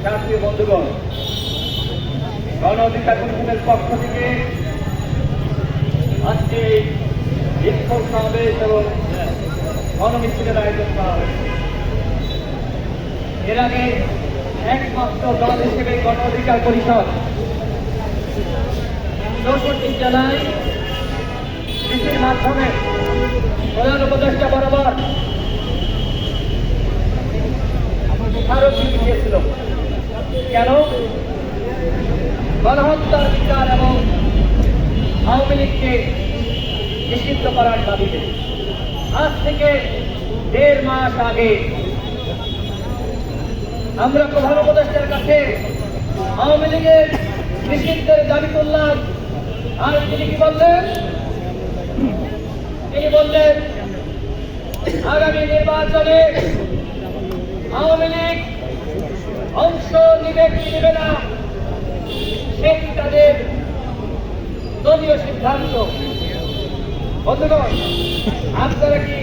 জাতীয় বন্ধুগণ, গণ অধিকার কমিশনের পক্ষ থেকে আজকে বিক্ষোভ সমাবেশ এবং গণমিছিলের আয়োজন করা হয়েছে। এর আগে একমাত্র দল হিসেবে গণ অধিকার পরিষদ 64 জেলায় কৃষির মাধ্যমে প্রধান উপদেষ্টা বরাবর স্মারকলিপি দিয়েছিল। কেন? গণহত্যার বিচার এবং আওয়ামী লীগকে নিষিদ্ধ করার দাবিতে আজ থেকে 1.5 মাস আগে আমরা প্রধান উপদেষ্টার কাছে আওয়ামী লীগের নিষিদ্ধের দাবি তুললাম। আর তিনি কি বললেন? তিনি বললেন আগামী নির্বাচনে আওয়ামী লীগ অংশ নিবে কি নেবে না সেটি তাদের দলীয় সিদ্ধান্ত। বন্ধুগণ, আপনারা কি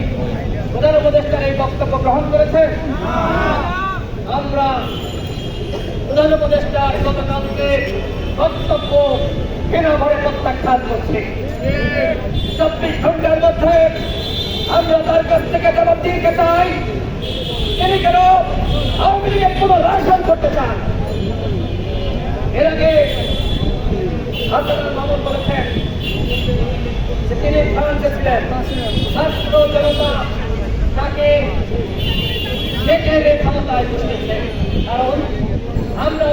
প্রধান উপদেষ্টার এই বক্তব্য গ্রহণ করেছেন? আমরা প্রধান উপদেষ্টার গতকালকে বক্তব্য ঘৃণাভরে প্রত্যাখ্যান করছি। 24 ঘন্টার মধ্যে আমরা তার কাছ থেকে জবাব দিতে চাই, তিনি কেন আওয়ামী লীগের পুনর্বাসন করতে চান। এর আগে হাসানুল মামুন বলেছেন যে তিনি ফ্রান্সে ছিলেন, ছাত্র জনতা তাকে ক্ষমতায় বসিয়েছে। কারণ আমরা